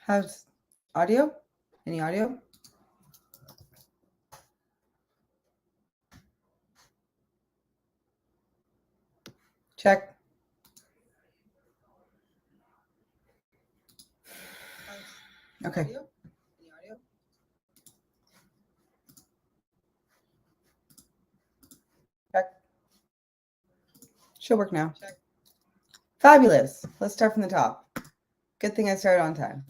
How's audio? Any audio? Check. Okay. Check. Should work now. Fabulous. Let's start from the top. Good thing I started on time.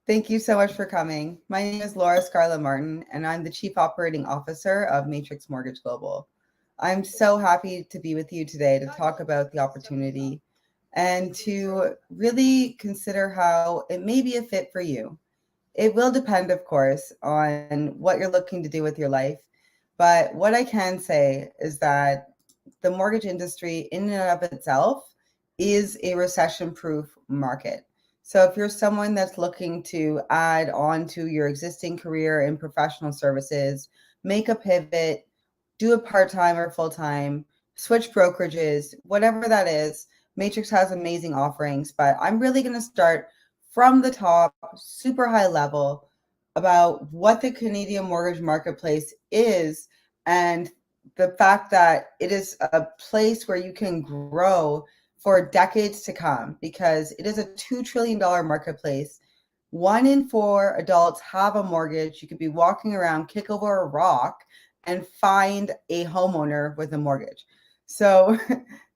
Thank you so much for coming. My name is Laura Scarlett Martin, and I'm the Chief Operating Officer of Matrix Mortgage Global. I'm so happy to be with you today to talk about the opportunity and to really consider how it may be a fit for you. It will depend, of course, on what you're looking to do with your life. But what I can say is that the mortgage industry in and of itself is a recession-proof market. So if you're someone that's looking to add on to your existing career in professional services, make a pivot, do a part-time or full-time, switch brokerages, whatever that is, Matrix has amazing offerings. But I'm really going to start from the top, super high level, about what the Canadian mortgage marketplace is and the fact that it is a place where you can grow for decades to come, because it is a $2 trillion marketplace. 1 in 4 adults have a mortgage. You could be walking around, kick over a rock, and find a homeowner with a mortgage. So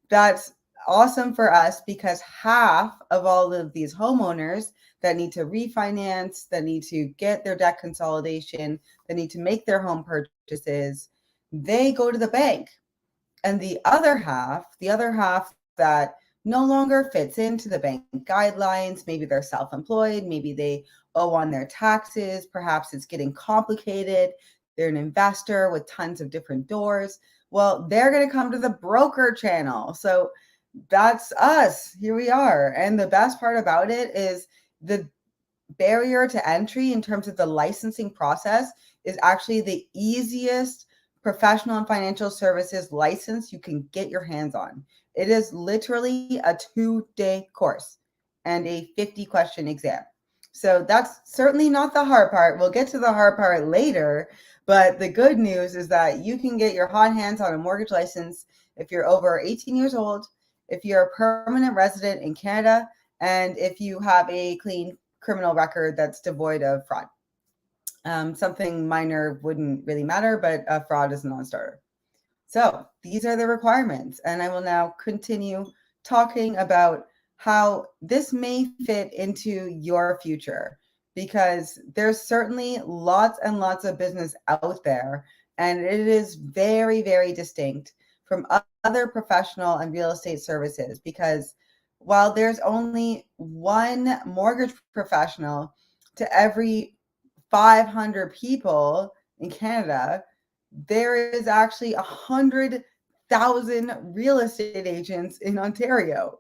that's awesome for us, because half of all of these homeowners that need to refinance, that need to get their debt consolidation, that need to make their home purchases, they go to the bank. And the other half that no longer fits into the bank guidelines, maybe they're self-employed, maybe they owe on their taxes, perhaps it's getting complicated, they're an investor with tons of different doors. Well, they're going to come to the broker channel. So that's us. Here we are. And the best part about it is the barrier to entry in terms of the licensing process is actually the easiest professional and financial services license you can get your hands on. It is literally a 2-day course and a 50-question exam. So that's certainly not the hard part. We'll get to the hard part later. But the good news is that you can get your hot hands on a mortgage license if you're over 18 years old, if you're a permanent resident in Canada, and if you have a clean criminal record that's devoid of fraud. Something minor wouldn't really matter, but fraud is a non-starter. So these are the requirements. And I will now continue talking about how this may fit into your future, because there's certainly lots and lots of business out there, and it is very, very distinct from other professional and real estate services, because while there's only one mortgage professional to every 500 people in Canada, there is actually 100,000 real estate agents in Ontario.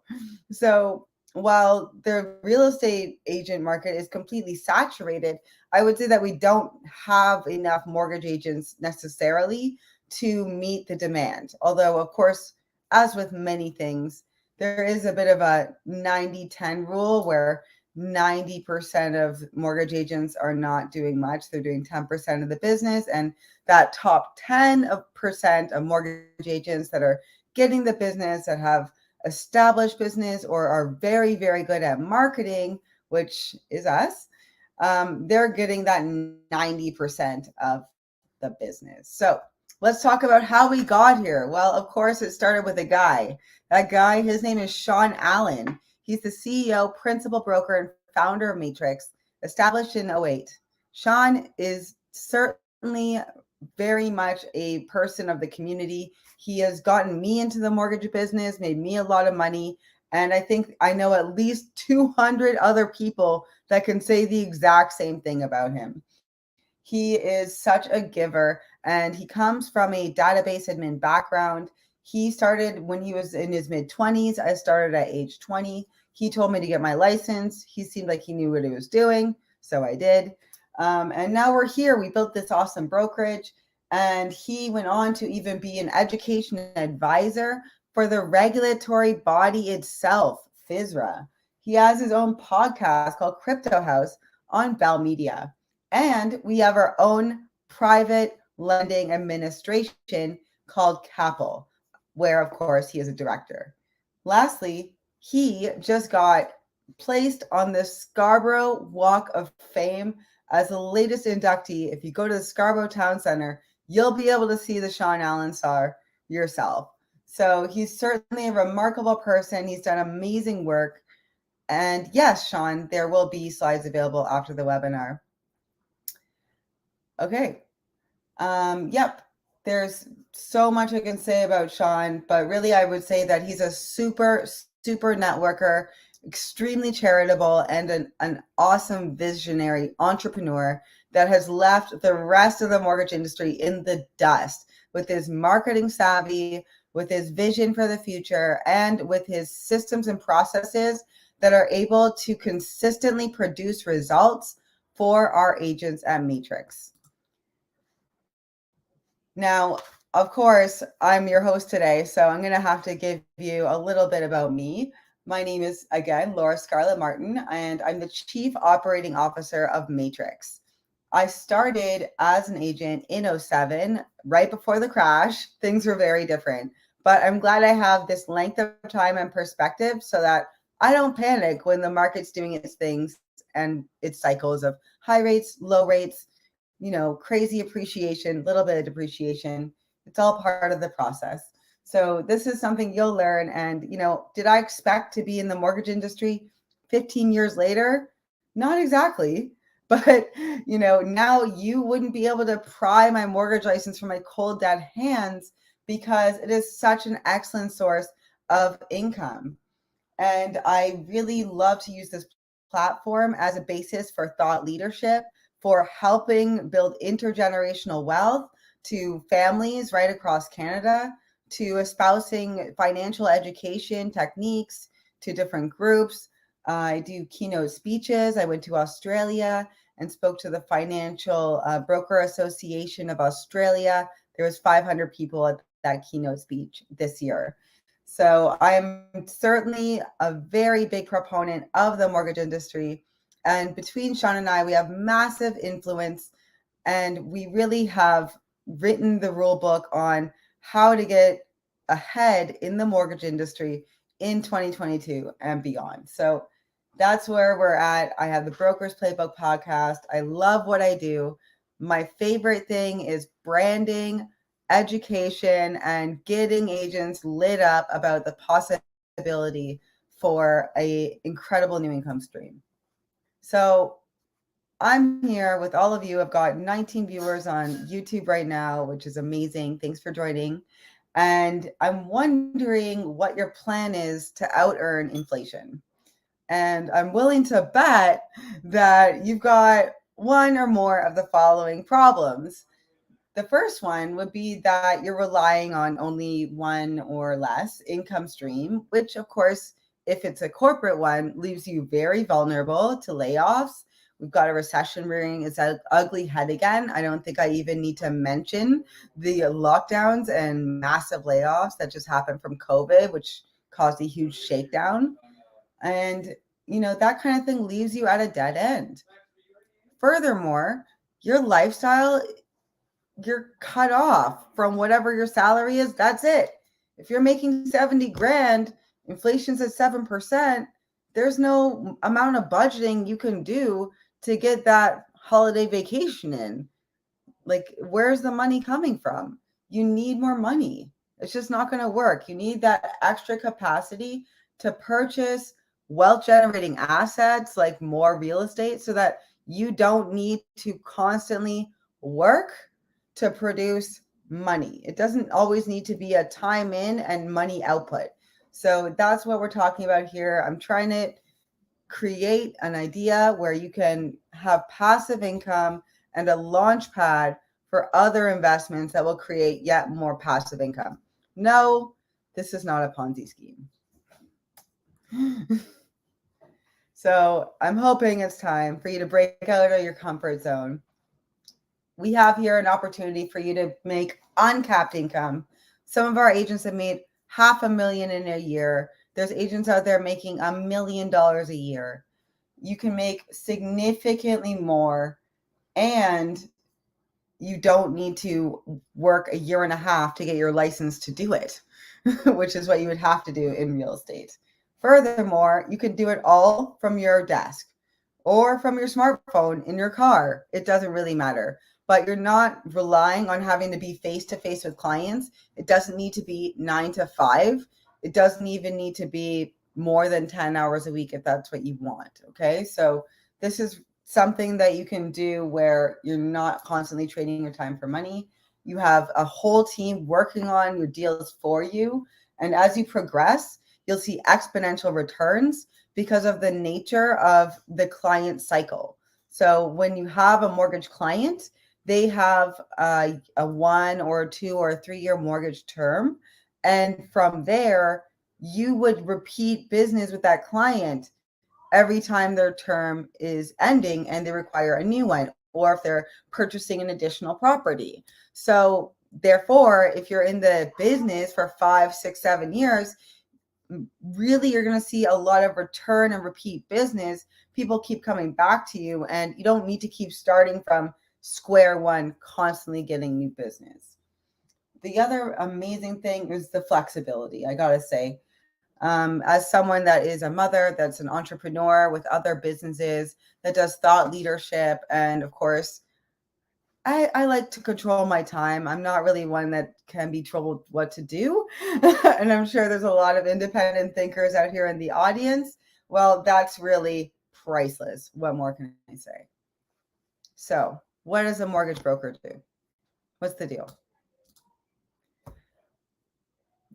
So while the real estate agent market is completely saturated, I would say that we don't have enough mortgage agents necessarily to meet the demand. Although, of course, as with many things, there is a bit of a 90-10 rule where 90% of mortgage agents are not doing much. They're doing 10% of the business. And that top 10% of mortgage agents that are getting the business, that have established business or are very, very good at marketing, which is us, they're getting that 90% of the business. So let's talk about how we got here. Well, of course, it started with a guy. That guy, his name is Sean Allen. He's the CEO, principal broker, and founder of Matrix, established in 2008. Sean is certainly very much a person of the community. He has gotten me into the mortgage business, made me a lot of money. And I think I know at least 200 other people that can say the exact same thing about him. He is such a giver, and he comes from a database admin background. He started when he was in his mid-20s. I started at age 20. He told me to get my license. He seemed like he knew what he was doing, so I did. And now we're here. We built this awesome brokerage, and he went on to even be an education advisor for the regulatory body itself, FSRA. He has his own podcast called Crypto House on Bell Media. And we have our own private lending administration called Capel, where, of course, he is a director. Lastly, he just got placed on the Scarborough Walk of Fame as the latest inductee. If you go to the Scarborough Town Center, you'll be able to see the Sean Allen Star yourself. So he's certainly a remarkable person. He's done amazing work. And yes, Sean, there will be slides available after the webinar. Okay. Yep. There's so much I can say about Sean, but really I would say that he's a super networker, extremely charitable, and an awesome visionary entrepreneur that has left the rest of the mortgage industry in the dust with his marketing savvy, with his vision for the future, and with his systems and processes that are able to consistently produce results for our agents at Matrix. Now, of course, I'm your host today, so I'm going to have to give you a little bit about me. My name is, again, Laura Scarlett Martin, and I'm the Chief Operating Officer of Matrix. I started as an agent in 2007, right before the crash. Things were very different, but I'm glad I have this length of time and perspective so that I don't panic when the market's doing its things and its cycles of high rates, low rates, crazy appreciation, little bit of depreciation. It's all part of the process. So this is something you'll learn. And, did I expect to be in the mortgage industry 15 years later? Not exactly. But, now you wouldn't be able to pry my mortgage license from my cold dead hands because it is such an excellent source of income. And I really love to use this platform as a basis for thought leadership, for helping build intergenerational wealth to families right across Canada, to espousing financial education techniques to different groups. I do keynote speeches. I went to Australia and spoke to the Financial Broker Association of Australia. There was 500 people at that keynote speech this year. So I'm certainly a very big proponent of the mortgage industry. And between Sean and I, we have massive influence, and we really have written the rule book on how to get ahead in the mortgage industry in 2022 and beyond. So that's where we're at. I have the Brokers Playbook podcast. I love what I do. My favorite thing is branding, education, and getting agents lit up about the possibility for an incredible new income stream. So I'm here with all of you. I've got 19 viewers on YouTube right now, which is amazing. Thanks for joining. And I'm wondering what your plan is to out-earn inflation. And I'm willing to bet that you've got one or more of the following problems. The first one would be that you're relying on only one or less income stream, which, of course, if it's a corporate one, leaves you very vulnerable to layoffs. We've got a recession rearing its ugly head again. I don't think I even need to mention the lockdowns and massive layoffs that just happened from COVID, which caused a huge shakedown. And, that kind of thing leaves you at a dead end. Furthermore, your lifestyle, you're cut off from whatever your salary is. That's it. If you're making 70 grand, inflation's at 7%, there's no amount of budgeting you can do to get that holiday vacation in. Like, where's the money coming from? You need more money. It's just not going to work. You need that extra capacity to purchase wealth generating assets like more real estate so that you don't need to constantly work to produce money. It doesn't always need to be a time in and money output. So that's what we're talking about here. I'm trying to create an idea where you can have passive income and a launch pad for other investments that will create yet more passive income. No, this is not a Ponzi scheme. So I'm hoping it's time for you to break out of your comfort zone. We have here an opportunity for you to make uncapped income. Some of our agents have made $500,000 in a year. There's agents out there making $1 million a year. You can make significantly more, and you don't need to work a year and a half to get your license to do it, which is what you would have to do in real estate. Furthermore, you can do it all from your desk or from your smartphone in your car. It doesn't really matter, but you're not relying on having to be face to face with clients. It doesn't need to be 9 to 5. It doesn't even need to be more than 10 hours a week if that's what you want. Okay. So this is something that you can do where you're not constantly trading your time for money. You have a whole team working on your deals for you. And as you progress, you'll see exponential returns because of the nature of the client cycle. So when you have a mortgage client, they have a 1 or 2 or 3 year mortgage term. And from there, you would repeat business with that client every time their term is ending and they require a new one, or if they're purchasing an additional property. So therefore, if you're in the business for 5, 6, 7 years, really you're going to see a lot of return and repeat business. People keep coming back to you, and you don't need to keep starting from square one, constantly getting new business. The other amazing thing is the flexibility, I gotta say. As someone that is a mother, that's an entrepreneur with other businesses, that does thought leadership, and of course, I like to control my time. I'm not really one that can be told what to do. And I'm sure there's a lot of independent thinkers out here in the audience. Well, that's really priceless. What more can I say? So, what does a mortgage broker do? What's the deal?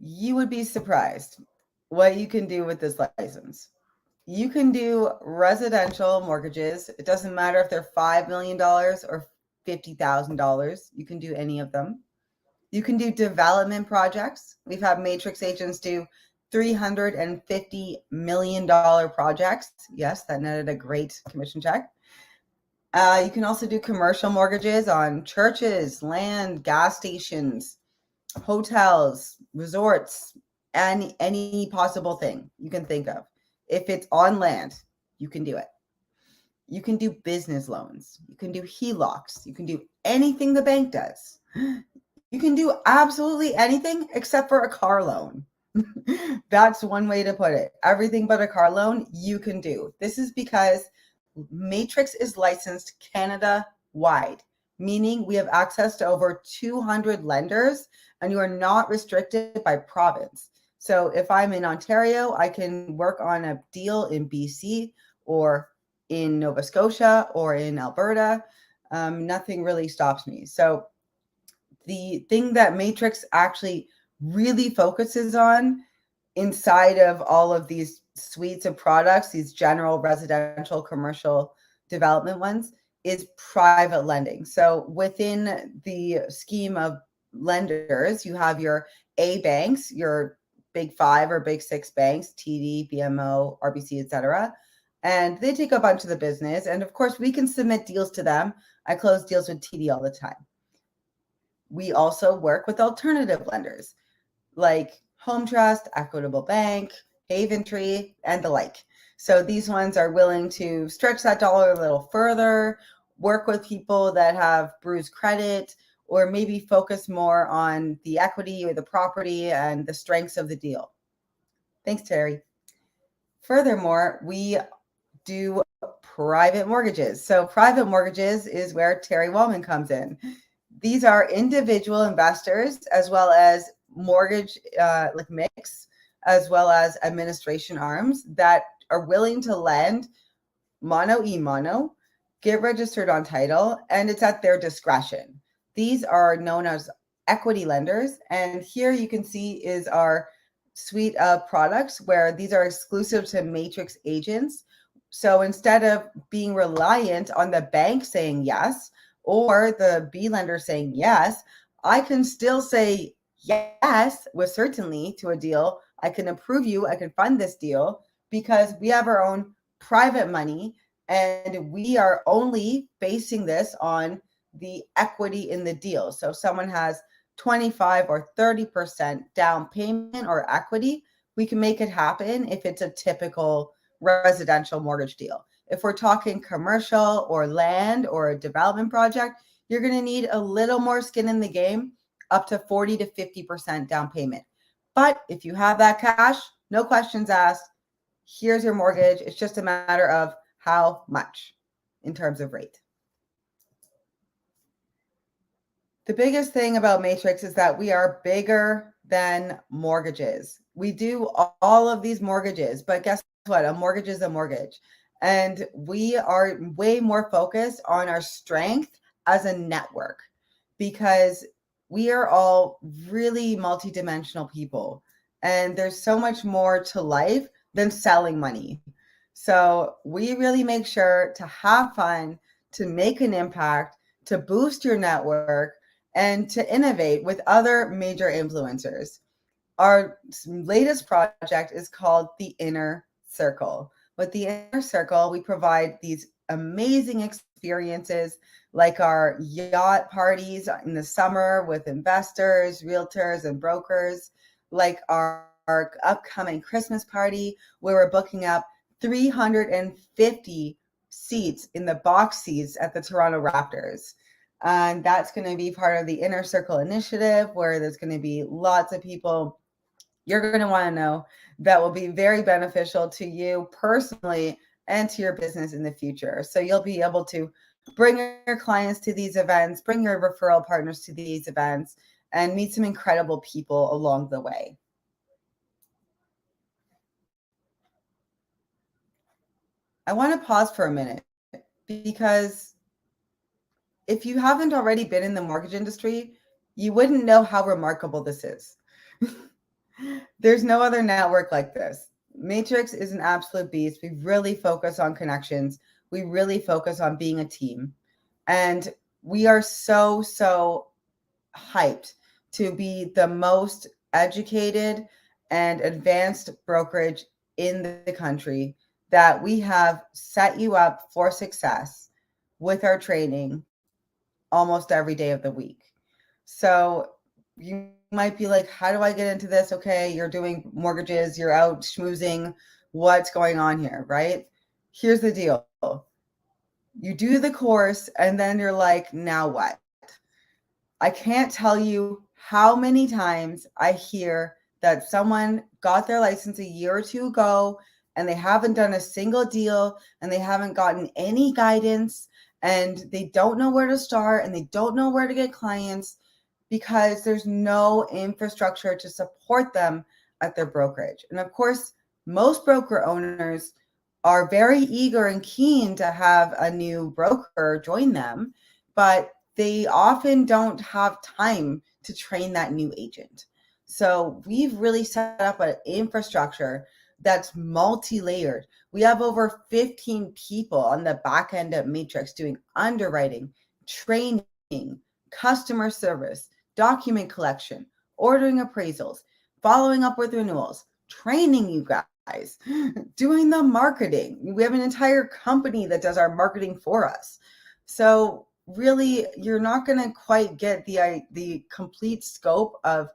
You would be surprised what you can do with this license. You can do residential mortgages. It doesn't matter if they're $5 million or $50,000. You can do any of them. You can do development projects. We've had Matrix agents do $350 million projects. Yes, that netted a great commission check. You can also do commercial mortgages on churches, land, gas stations, hotels, resorts, and any possible thing you can think of. If it's on land, you can do it. You can do business loans. You can do HELOCs. You can do anything the bank does. You can do absolutely anything except for a car loan. That's one way to put it. Everything but a car loan you can do. This is because Matrix is licensed Canada-wide, meaning we have access to over 200 lenders, and you are not restricted by province. So if I'm in Ontario, I can work on a deal in BC or in Nova Scotia or in Alberta. Nothing really stops me. So the thing that Matrix actually really focuses on inside of all of these suites of products, these general residential, commercial development ones, is private lending. So within the scheme of lenders, you have your A banks, your big 5 or big 6 banks, TD, BMO, RBC, etc. And they take a bunch of the business. And of course, we can submit deals to them. I close deals with TD all the time. We also work with alternative lenders like Home Trust, Equitable Bank, Haven Tree, and the like. So these ones are willing to stretch that dollar a little further, work with people that have bruised credit, or maybe focus more on the equity or the property and the strengths of the deal. Thanks, Terry. Furthermore, we do private mortgages. So private mortgages is where Terry Wallman comes in. These are individual investors as well as mortgage like mix, as well as administration arms that are willing to lend mono e-mono, get registered on title, and it's at their discretion. These are known as equity lenders. And here you can see is our suite of products where these are exclusive to Matrix agents. So instead of being reliant on the bank saying yes, or the B lender saying yes, I can still say yes with certainty to a deal. I can approve you, I can fund this deal because we have our own private money and we are only basing this on the equity in the deal. So if someone has 25 or 30% down payment or equity, we can make it happen if it's a typical residential mortgage deal. If we're talking commercial or land or a development project, you're going to need a little more skin in the game, up to 40 to 50% down payment. But if you have that cash, no questions asked, here's your mortgage. It's just a matter of how much in terms of rate. The biggest thing about Matrix is that we are bigger than mortgages. We do all of these mortgages, but guess what? A mortgage is a mortgage. And we are way more focused on our strength as a network, because we are all really multidimensional people. And there's so much more to life than selling money. So we really make sure to have fun, to make an impact, to boost your network, and to innovate with other major influencers. Our latest project is called the Inner Circle. With the Inner Circle, we provide these amazing experiences like our yacht parties in the summer with investors, realtors, and brokers, like our upcoming Christmas party where we're booking up 350 seats in the box seats at the Toronto Raptors. And that's going to be part of the Inner Circle initiative, where there's going to be lots of people you're going to want to know that will be very beneficial to you personally and to your business in the future. So you'll be able to bring your clients to these events, bring your referral partners to these events, and meet some incredible people along the way. I want to pause for a minute, because if you haven't already been in the mortgage industry, you wouldn't know how remarkable this is. There's no other network like this. Matrix is an absolute beast. We really focus on connections. We really focus on being a team. And we are so hyped to be the most educated and advanced brokerage in the country, that we have set you up for success with our training almost every day of the week. So you might be like, how do I get into this? Okay, you're doing mortgages, you're out schmoozing. What's going on here, right? Here's the deal. You do the course and then you're like, now what? I can't tell you how many times I hear that someone got their license a year or two ago and they haven't done a single deal and they haven't gotten any guidance and they don't know where to start and they don't know where to get clients, because there's no infrastructure to support them at their brokerage. And of course, most broker owners are very eager and keen to have a new broker join them, but they often don't have time to train that new agent. So we've really set up an infrastructure that's multi-layered. We have over 15 people on the back end of Matrix doing underwriting, training, customer service, document collection, ordering appraisals, following up with renewals, training you guys, doing the marketing. We have an entire company that does our marketing for us. So really, you're not going to quite get the complete scope of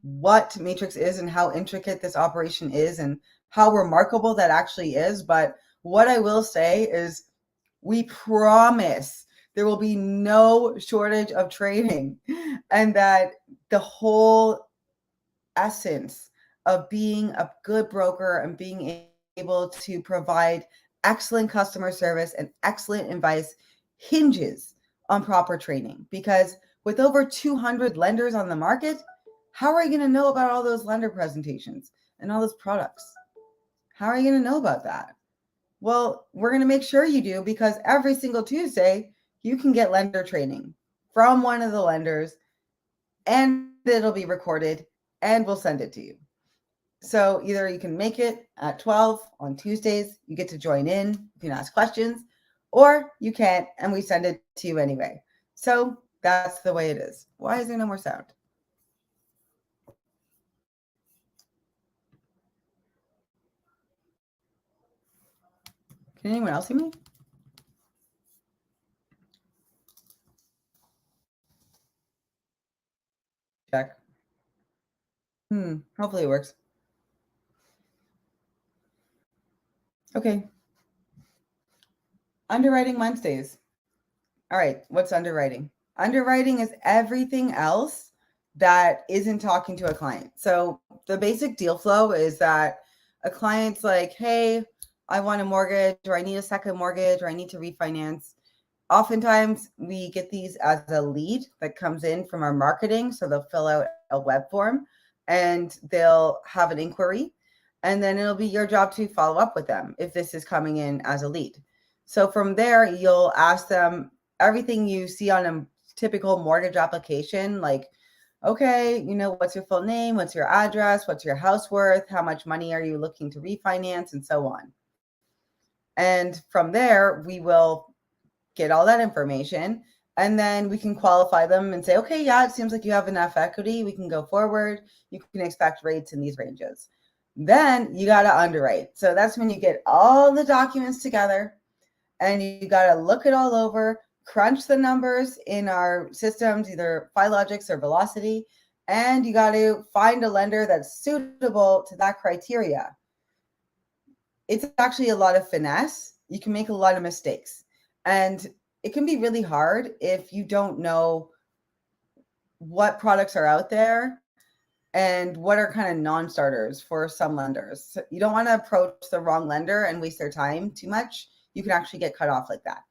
what Matrix is and how intricate this operation is and how remarkable that actually is. But what I will say is, we promise there will be no shortage of training, and that the whole essence of being a good broker and being able to provide excellent customer service and excellent advice hinges on proper training. Because with over 200 lenders on the market, how are you going to know about all those lender presentations and all those products? How are you going to know about that? Well, we're going to make sure you do, because every single Tuesday, you can get lender training from one of the lenders, and it'll be recorded and we'll send it to you. So either you can make it at 12 on Tuesdays, you get to join in, you can ask questions, or you can't and we send it to you anyway. So that's the way it is. Why is there no more sound? Can anyone else hear me? Check. Hopefully it works. Okay. Underwriting Wednesdays. All right. What's underwriting? Underwriting is everything else that isn't talking to a client. So the basic deal flow is that a client's like, hey, I want a mortgage, or I need a second mortgage, or I need to refinance. Oftentimes we get these as a lead that comes in from our marketing. So they'll fill out a web form and they'll have an inquiry. And then it'll be your job to follow up with them if this is coming in as a lead. So from there, you'll ask them everything you see on a typical mortgage application, like, okay, what's your full name? What's your address? What's your house worth? How much money are you looking to refinance? And so on. And from there, we will get all that information, and then we can qualify them and say, okay, yeah, it seems like you have enough equity. We can go forward. You can expect rates in these ranges. Then you got to underwrite. So that's when you get all the documents together and you got to look it all over, crunch the numbers in our systems, either Filogix or Velocity, and you got to find a lender that's suitable to that criteria. It's actually a lot of finesse. You can make a lot of mistakes. And it can be really hard if you don't know what products are out there and what are kind of non-starters for some lenders. So you don't want to approach the wrong lender and waste their time too much. You can actually get cut off like that.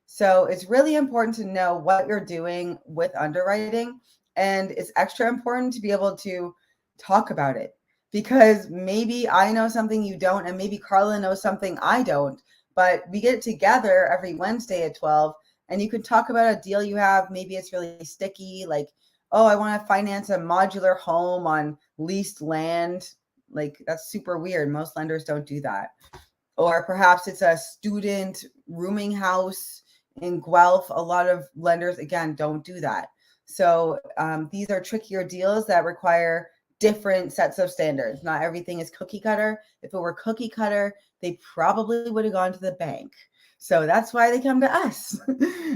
So it's really important to know what you're doing with underwriting. And it's extra important to be able to talk about it, because maybe I know something you don't, and maybe Carla knows something I don't, but we get together every Wednesday at 12 and you can talk about a deal you have. Maybe it's really sticky, like, oh, I want to finance a modular home on leased land. Like, that's super weird. Most lenders don't do that. Or perhaps it's a student rooming house in Guelph. A lot of lenders, again, don't do that. So these are trickier deals that require different sets of standards. Not everything is cookie cutter. If it were cookie cutter, they probably would have gone to the bank. So that's why they come to us.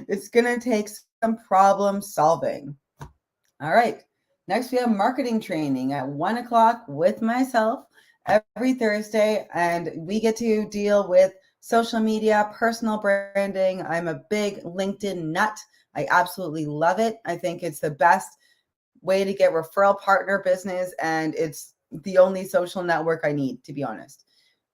It's going to take some problem solving. All right. Next, we have marketing training at 1 o'clock with myself every Thursday. And we get to deal with social media, personal branding. I'm a big LinkedIn nut. I absolutely love it. I think it's the best way to get referral partner business. And it's the only social network I need, to be honest.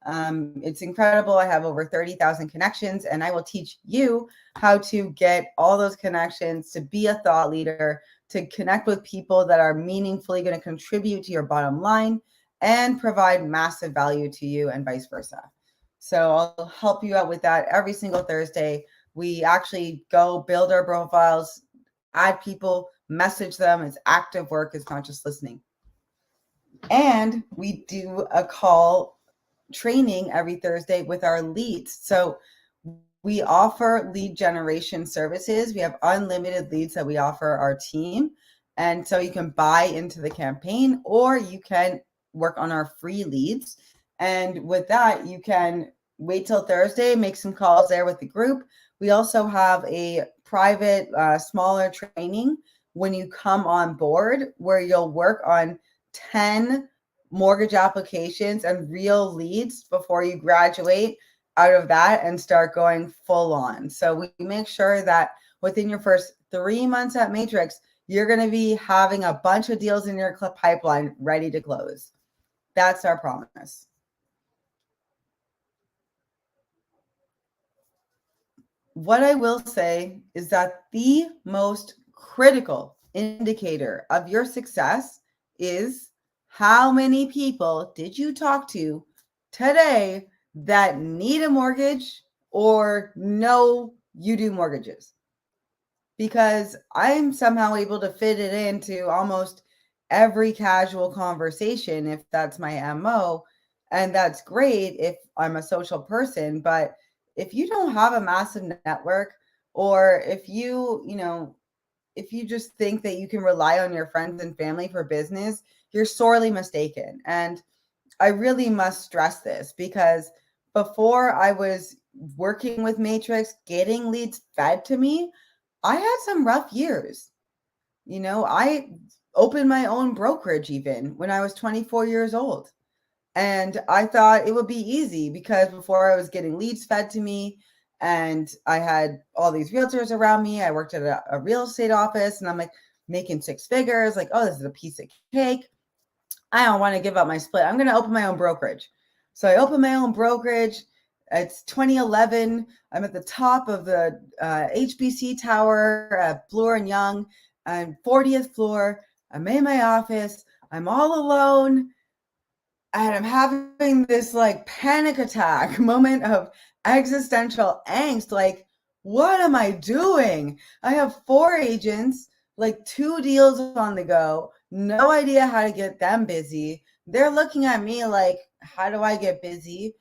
It's incredible. I have over 30,000 connections, and I will teach you how to get all those connections, to be a thought leader, to connect with people that are meaningfully going to contribute to your bottom line and provide massive value to you, and vice versa. So I'll help you out with that every single Thursday. We actually go build our profiles, add people, message them. It's active work. It's not just listening. And we do a call training every Thursday with our leads. So we offer lead generation services. We have unlimited leads that we offer our team. And so you can buy into the campaign, or you can work on our free leads. And with that, you can wait till Thursday, make some calls there with the group. We also have a private, smaller training when you come on board, where you'll work on 10 mortgage applications and real leads before you graduate out of that and start going full on. So we make sure that within your first 3 months at Matrix, you're going to be having a bunch of deals in your pipeline ready to close. That's our promise. What I will say is that the most critical indicator of your success is how many people did you talk to today that need a mortgage or know you do mortgages? Because I'm somehow able to fit it into almost every casual conversation if that's my MO. And that's great if I'm a social person. But if you don't have a massive network, or if if you just think that you can rely on your friends and family for business, you're sorely mistaken. And I really must stress this, because before I was working with Matrix, getting leads fed to me, I had some rough years. I opened my own brokerage even when I was 24 years old. And I thought it would be easy because before I was getting leads fed to me and I had all these realtors around me. I worked at a real estate office and I'm like making six figures, like, oh, this is a piece of cake. I don't want to give up my split. I'm going to open my own brokerage. So I opened my own brokerage. It's 2011. I'm at the top of the HBC tower at Bloor and Young on 40th floor. I'm in my office. I'm all alone. And I'm having this like panic attack moment of existential angst. Like, what am I doing? I have 4 agents, like 2 deals on the go, no idea how to get them busy. They're looking at me like, how do I get busy?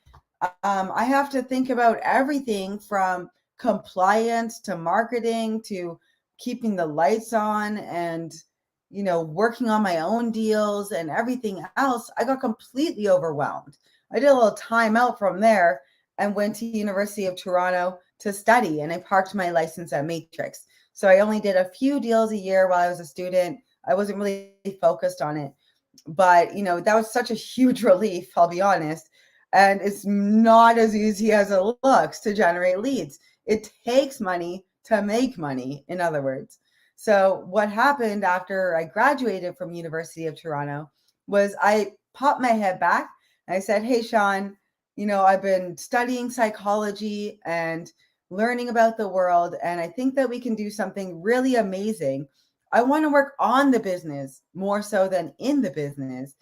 I have to think about everything from compliance to marketing to keeping the lights on and working on my own deals and everything else. I got completely overwhelmed. I did a little time out from there and went to University of Toronto to study, and I parked my license at Matrix. So I only did a few deals a year while I was a student. I wasn't really focused on it, but that was such a huge relief, I'll be honest. And it's not as easy as it looks to generate leads. It takes money to make money, in other words. So what happened after I graduated from University of Toronto was I popped my head back and I said, hey, Sean, I've been studying psychology and learning about the world, and I think that we can do something really amazing. I want to work on the business more so than in the business.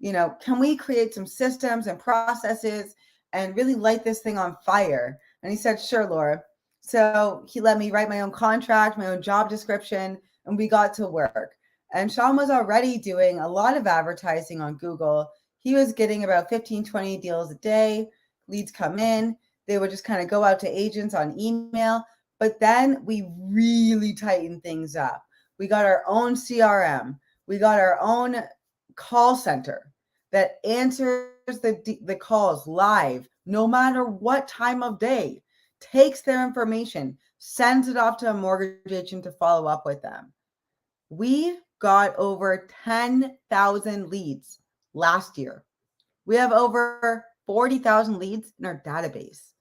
Can we create some systems and processes and really light this thing on fire? And he said, sure, Laura. So he let me write my own contract, my own job description, and we got to work. And Sean was already doing a lot of advertising on Google. He was getting about 15, 20 deals a day. Leads come in. They would just kind of go out to agents on email. But then we really tightened things up. We got our own CRM. We got our own call center that answers the calls live, no matter what time of day, takes their information, sends it off to a mortgage agent to follow up with them. We got over 10,000 leads last year. We have over 40,000 leads in our database.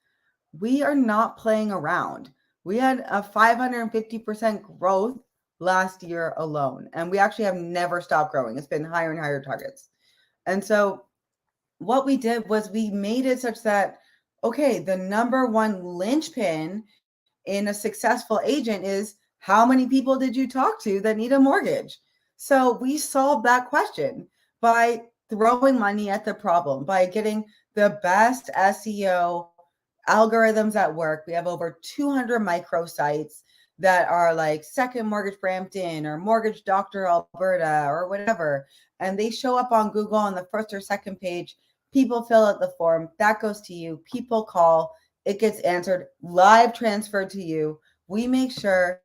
We are not playing around. We had a 550% growth last year alone, and we actually have never stopped growing. It's been higher and higher targets. And so what we did was we made it such that, okay, the number one linchpin in a successful agent is how many people did you talk to that need a mortgage? So we solved that question by throwing money at the problem, by getting the best SEO algorithms at work. We have over 200 microsites that are like Second Mortgage Brampton or Mortgage Doctor Alberta or whatever. And they show up on Google on the first or second page. People fill out the form. That goes to you. People call. It gets answered, live transferred to you. We make sure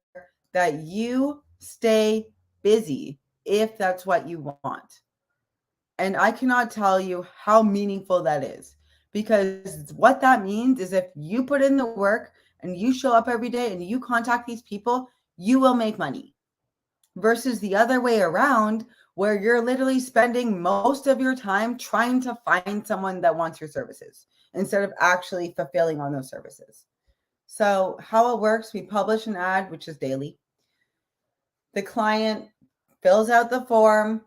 that you stay busy if that's what you want. And I cannot tell you how meaningful that is, because what that means is if you put in the work and you show up every day and you contact these people, you will make money. Versus the other way around, where you're literally spending most of your time trying to find someone that wants your services instead of actually fulfilling on those services. So how it works, we publish an ad, which is daily. The client fills out the form.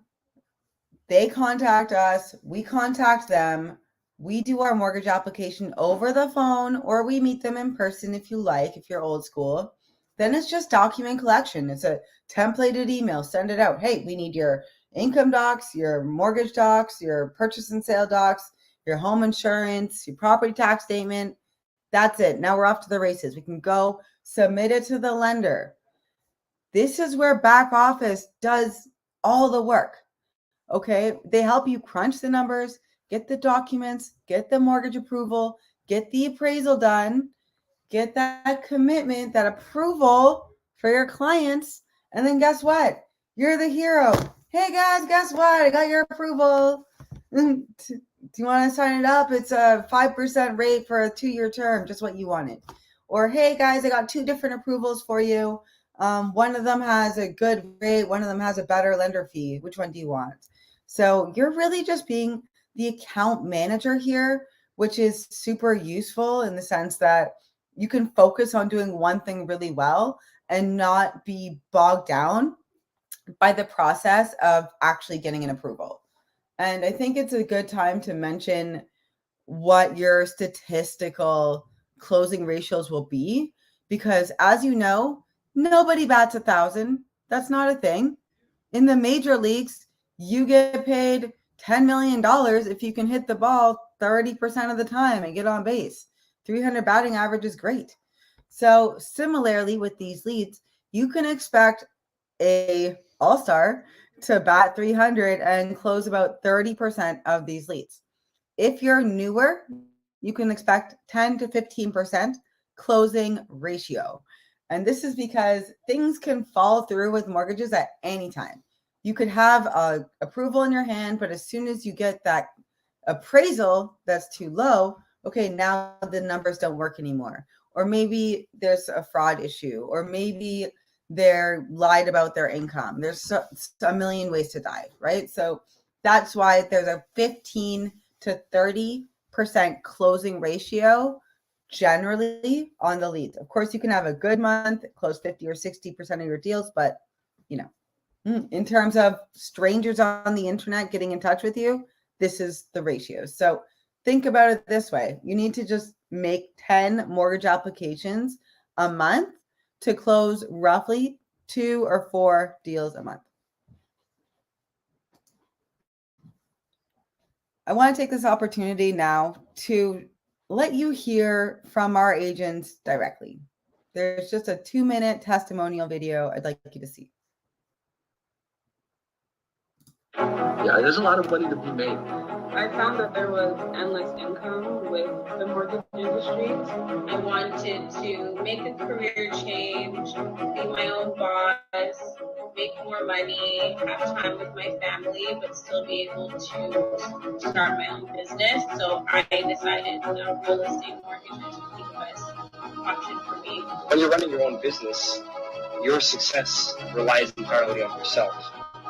They contact us. We contact them. We do our mortgage application over the phone, or we meet them in person if you like, if you're old school. Then it's just document collection. It's a templated email. Send it out. Hey, we need your income docs, your mortgage docs, your purchase and sale docs, your home insurance, your property tax statement. That's it. Now we're off to the races. We can go submit it to the lender. This is where back office does all the work. Okay. They help you crunch the numbers, get the documents, get the mortgage approval, get the appraisal done, get that commitment, that approval for your clients. And then guess what? You're the hero. Hey guys, guess what? I got your approval. Do you want to sign it up? It's a 5% rate for a 2-year term, just what you wanted. Or, hey guys, I got 2 different approvals for you. One of them has a good rate. One of them has a better lender fee. Which one do you want? So you're really just being the account manager here, which is super useful in the sense that you can focus on doing one thing really well and not be bogged down by the process of actually getting an approval. And I think it's a good time to mention what your statistical closing ratios will be, because as you know, nobody bats 1,000. That's not a thing. In the major leagues, you get paid $10 million if you can hit the ball 30% of the time and get on base. 300 batting average is great. So similarly with these leads, you can expect a all-star to bat 300 and close about 30% of these leads. If you're newer, you can expect 10 to 15% closing ratio. And this is because things can fall through with mortgages at any time. You could have an approval in your hand, but as soon as you get that appraisal that's too low, okay, now the numbers don't work anymore. Or maybe there's a fraud issue, or maybe they're lied about their income. There's a million ways to die, right? So that's why there's a 15 to 30% closing ratio generally on the leads. Of course, you can have a good month, close 50 or 60% of your deals, but in terms of strangers on the internet getting in touch with you, this is the ratio. So think about it this way. You need to just make 10 mortgage applications a month to close roughly 2 or 4 deals a month. I want to take this opportunity now to let you hear from our agents directly. There's just a 2-minute testimonial video I'd like you to see. Yeah, there's a lot of money to be made. I found that there was endless income with the mortgage industry. I wanted to make a career change, be my own boss, make more money, have time with my family, but still be able to start my own business. So I decided real estate mortgages would be the best option for me. When you're running your own business, your success relies entirely on yourself.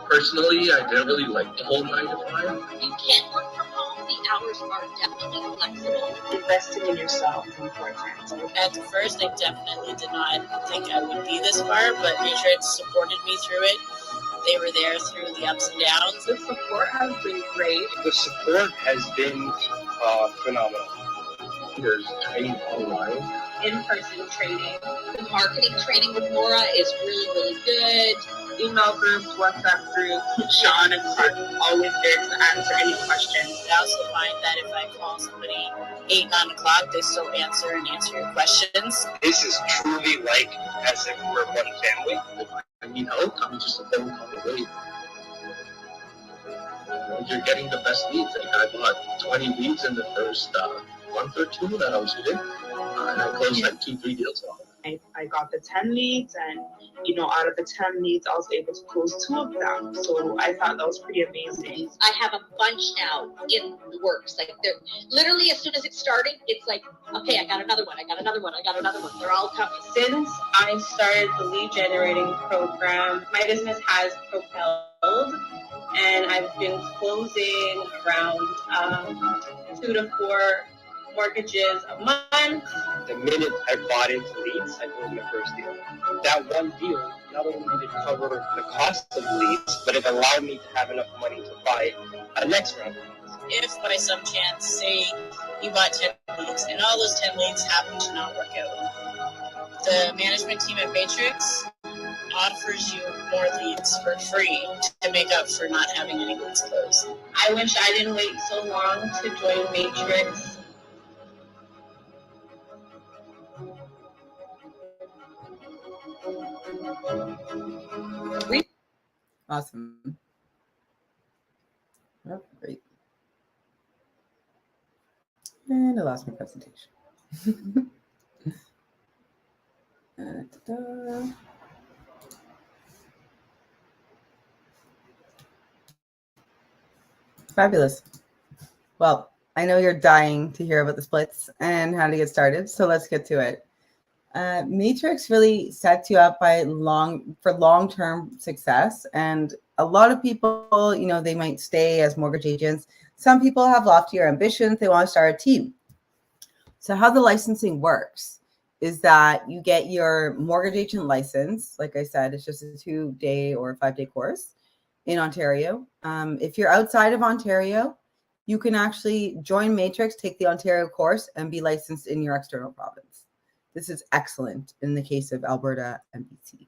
Personally, I didn't really like the whole 9 to 5. You can work from home. The hours are definitely flexible. Investing in yourself is important. At first, I definitely did not think I would be this far, but Matrix supported me through it. They were there through the ups and downs. The support has been great. The support has been phenomenal. There's training online. In-person training. The marketing training with Laura is really, really good. Email groups, WhatsApp groups. Sean and Martin always there to answer any questions. I also find that if I call somebody 8, 9 o'clock, they still answer your questions. This is truly like as if we're one family. If I need help, I'm just a phone call away. You're getting the best leads. Like I bought 20 leads in the first month or 2 that I was here, and I closed like 2-3 deals on it. I got the 10 leads, and out of the 10 leads, I was able to close 2 of them. So I thought that was pretty amazing. I have a bunch now in the works. Like they're literally as soon as it's starting, it's like, okay, I got another one. They're all coming. Since I started the lead generating program, my business has propelled, and I've been closing around 2 to 4 mortgages a month. The minute I bought into leads, I closed my first deal. That one deal not only did it cover the cost of leads, but it allowed me to have enough money to buy a next round of leads. If by some chance, say you bought 10 leads and all those 10 leads happen to not work out, the management team at Matrix offers you more leads for free to make up for not having any leads closed. I wish I didn't wait so long to join Matrix. Awesome. Oh, great. And I lost my presentation. Fabulous. Well, I know you're dying to hear about the splits and how to get started, so let's get to it. Matrix really sets you up for long-term success. And a lot of people, they might stay as mortgage agents. Some people have loftier ambitions. They want to start a team. So how the licensing works is that you get your mortgage agent license. Like I said, it's just a 2-day or 5-day course in Ontario. If you're outside of Ontario, you can actually join Matrix, take the Ontario course, and be licensed in your external province. This is excellent in the case of Alberta and BC.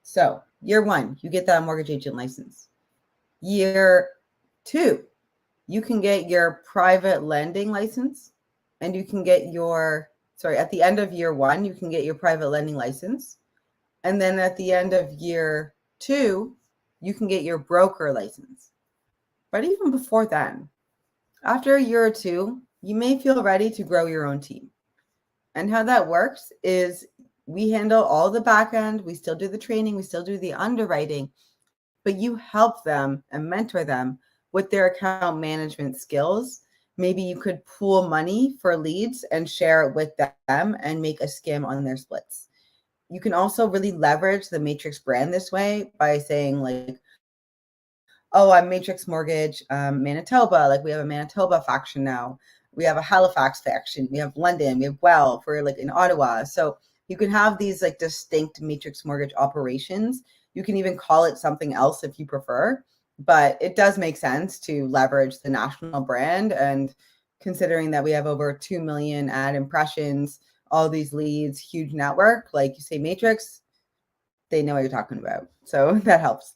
So year 1, you get that mortgage agent license. Year 2, you can get your private lending license, and you can get at the end of year 1, you can get your private lending license. And then at the end of year 2, you can get your broker license. But even before then, after a year or 2, you may feel ready to grow your own team. And how that works is we handle all the back end. We still do the training. We still do the underwriting. But you help them and mentor them with their account management skills. Maybe you could pool money for leads and share it with them and make a skim on their splits. You can also really leverage the Matrix brand this way by saying like, oh, I'm Matrix Mortgage Manitoba. Like we have a Manitoba faction now. We have a Halifax faction. We have London. We have Guelph. We're like in Ottawa. So you can have these like distinct Matrix Mortgage operations. You can even call it something else if you prefer. But it does make sense to leverage the national brand. And considering that we have over 2 million ad impressions, all these leads, huge network, like you say Matrix, they know what you're talking about. So that helps.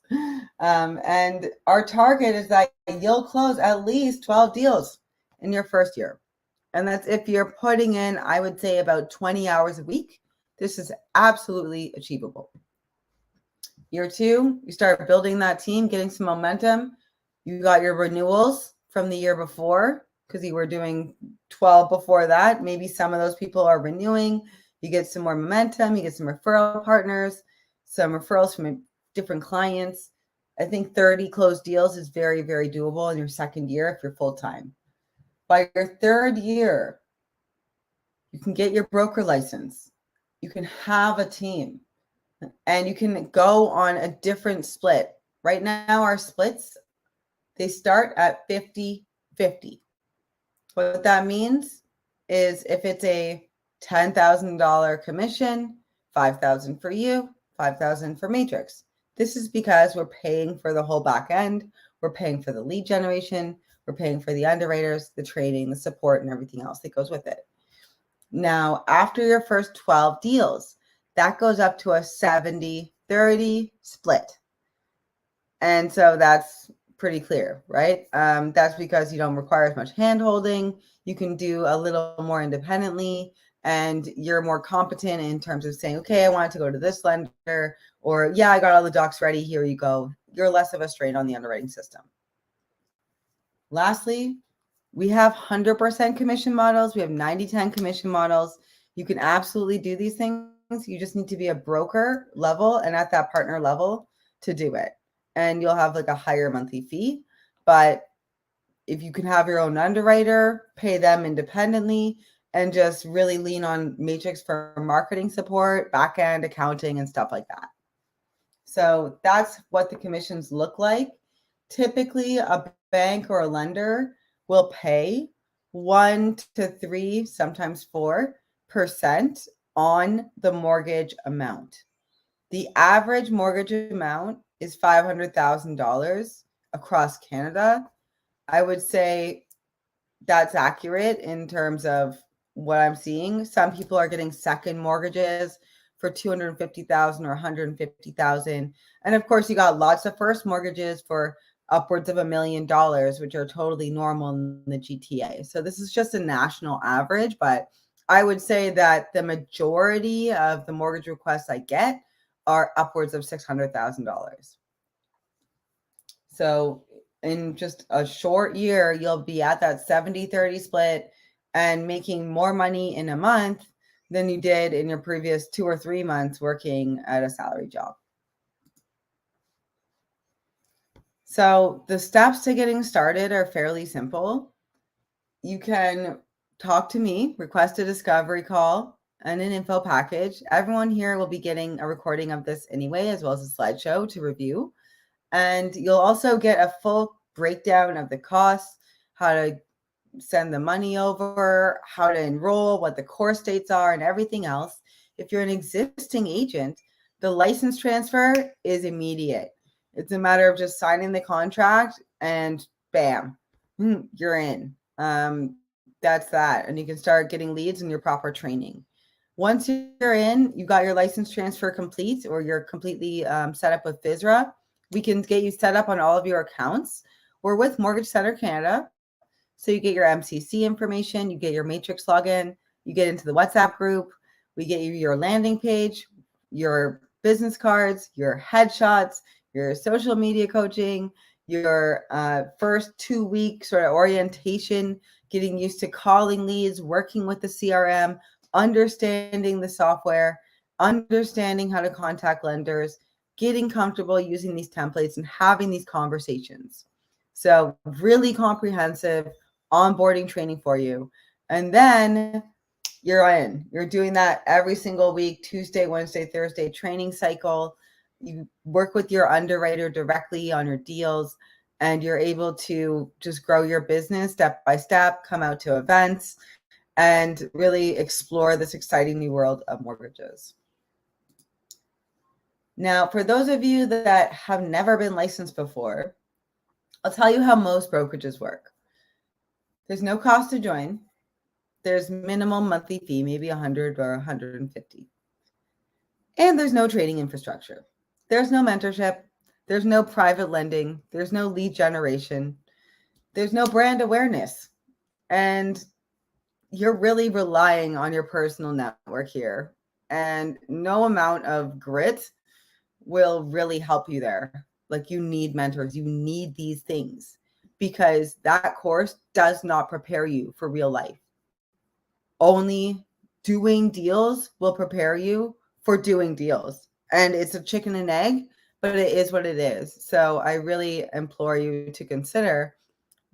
And our target is that you'll close at least 12 deals in your first year. And that's if you're putting in, I would say, about 20 hours a week. This is absolutely achievable. Year 2, you start building that team, getting some momentum. You got your renewals from the year before because you were doing 12 before that. Maybe some of those people are renewing. You get some more momentum. You get some referral partners, some referrals from different clients. I think 30 closed deals is very, very doable in your second year if you're full-time. By your third year, you can get your broker license. You can have a team. And you can go on a different split. Right now, our splits, they start at 50-50. What that means is if it's a $10,000 commission, $5,000 for you, $5,000 for Matrix. This is because we're paying for the whole back end. We're paying for the lead generation. We're paying for the underwriters, the training, the support, and everything else that goes with it. Now, after your first 12 deals, that goes up to a 70-30 split. And so that's pretty clear, right? That's because you don't require as much hand-holding. You can do a little more independently, and you're more competent in terms of saying, okay, I wanted to go to this lender, or yeah, I got all the docs ready, here you go. You're less of a strain on the underwriting system. Lastly, we have 100% commission models. We have 90-10 commission models. You can absolutely do these things. You just need to be a broker level and at that partner level to do it. And you'll have like a higher monthly fee. But if you can have your own underwriter, pay them independently, and just really lean on Matrix for marketing support, back-end accounting, and stuff like that. So that's what the commissions look like. Typically, a bank or a lender will pay 1 to 3, sometimes 4% on the mortgage amount. The average mortgage amount is $500,000 across Canada. I would say that's accurate in terms of what I'm seeing. Some people are getting second mortgages for $250,000 or $150,000. And of course, you got lots of first mortgages for upwards of $1 million, which are totally normal in the GTA. So this is just a national average, but I would say that the majority of the mortgage requests I get are upwards of $600,000. So in just a short year, you'll be at that 70-30 split and making more money in a month than you did in your previous 2 or 3 months working at a salary job. So the steps to getting started are fairly simple. You can talk to me, request a discovery call. and an info package. Everyone here will be getting a recording of this anyway, as well as a slideshow to review. And you'll also get a full breakdown of the costs, how to send the money over, how to enroll, what the course dates are, and everything else. If you're an existing agent, the license transfer is immediate. It's a matter of just signing the contract and bam, you're in. That's that. And you can start getting leads and your proper training. Once you're in, you got your license transfer complete, or you're completely set up with FISRA, we can get you set up on all of your accounts. We're with Mortgage Center Canada. So you get your MCC information, you get your Matrix login, you get into the WhatsApp group, we get you your landing page, your business cards, your headshots, your social media coaching, your first 2-week sort of orientation, getting used to calling leads, working with the CRM, understanding the software, understanding how to contact lenders, getting comfortable using these templates and having these conversations. So really comprehensive onboarding training for you. And then you're in. You're doing that every single week, Tuesday, Wednesday, Thursday training cycle. You work with your underwriter directly on your deals, and you're able to just grow your business step by step, come out to events, and really explore this exciting new world of mortgages. Now, for those of you that have never been licensed before, I'll tell you how most brokerages work. There's no cost to join. There's minimum monthly fee, maybe 100 or 150. And there's no trading infrastructure. There's no mentorship. There's no private lending. There's no lead generation. There's no brand awareness. And you're really relying on your personal network here. And no amount of grit will really help you there. Like, you need mentors. You need these things, because that course does not prepare you for real life. Only doing deals will prepare you for doing deals. And it's a chicken and egg, but it is what it is. So I really implore you to consider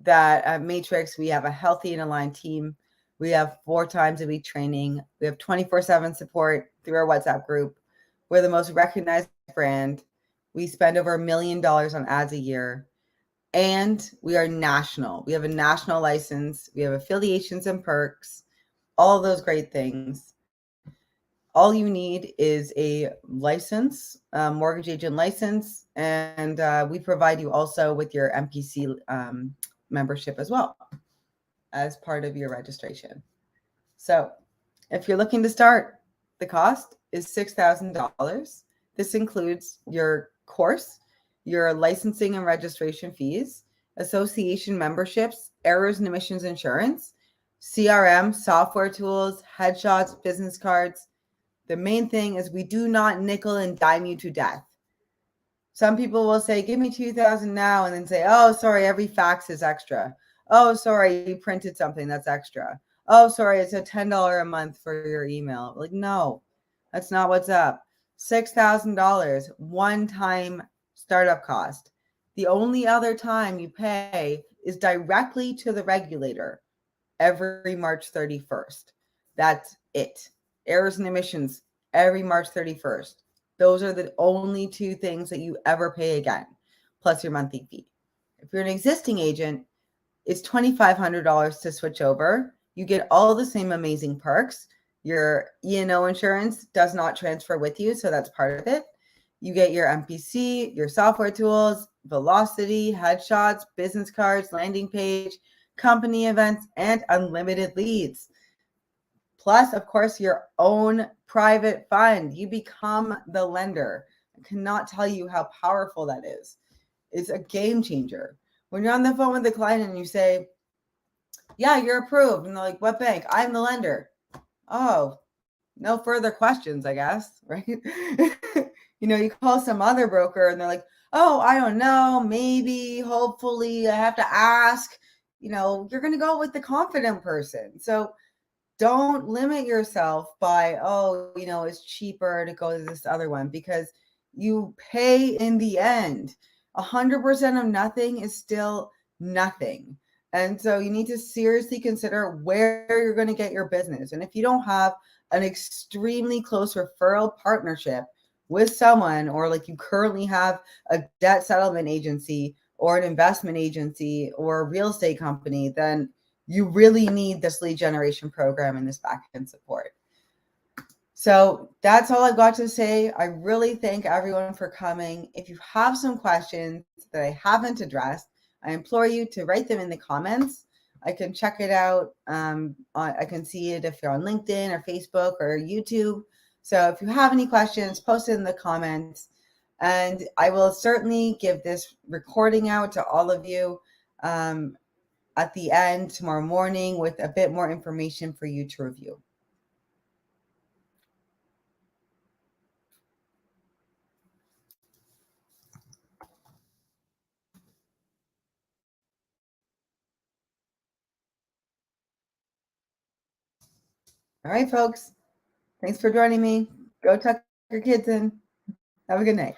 that at Matrix, we have a healthy and aligned team. We have 4 times a week training. We have 24/7 support through our WhatsApp group. We're the most recognized brand. We spend over $1 million on ads a year. And we are national. We have a national license. We have affiliations and perks, all those great things. All you need is a license, mortgage agent license, and we provide you also with your MPC membership as well as part of your registration. So if you're looking to start, the cost is $6,000. This includes your course, your licensing and registration fees, association memberships, errors and omissions insurance, CRM, software tools, headshots, business cards. The main thing is we do not nickel and dime you to death. Some people will say, give me $2,000 now, and then say, oh, sorry, every fax is extra. Oh, sorry, you printed something that's extra. Oh, sorry, it's a $10 a month for your email. Like, no, that's not what's up. $6,000 one-time startup cost. The only other time you pay is directly to the regulator every March 31st. That's it. Errors and omissions every March 31st. Those are the only 2 things that you ever pay again, plus your monthly fee. If you're an existing agent, it's $2,500 to switch over. You get all the same amazing perks. Your E&O insurance does not transfer with you, so that's part of it. You get your MPC, your software tools, velocity, headshots, business cards, landing page, company events, and unlimited leads. Plus, of course, your own private fund. You become the lender. I cannot tell you how powerful that is. It's a game changer. When you're on the phone with the client and you say, yeah, you're approved. And they're like, what bank? I'm the lender. Oh, no further questions, I guess, right? You call some other broker and they're like, oh, I don't know, maybe, hopefully, I have to ask. You're going to go with the confident person. So don't limit yourself by, it's cheaper to go to this other one, because you pay in the end. 100% of nothing is still nothing. And so you need to seriously consider where you're going to get your business. And if you don't have an extremely close referral partnership with someone, or like you currently have a debt settlement agency or an investment agency or a real estate company, then you really need this lead generation program and this back-end support. So that's all I've got to say. I really thank everyone for coming. If you have some questions that I haven't addressed, I implore you to write them in the comments. I can check it out. I can see it if you're on LinkedIn or Facebook or YouTube. So if you have any questions, post it in the comments. And I will certainly give this recording out to all of you at the end tomorrow morning with a bit more information for you to review. All right, folks. Thanks for joining me. Go tuck your kids in. Have a good night.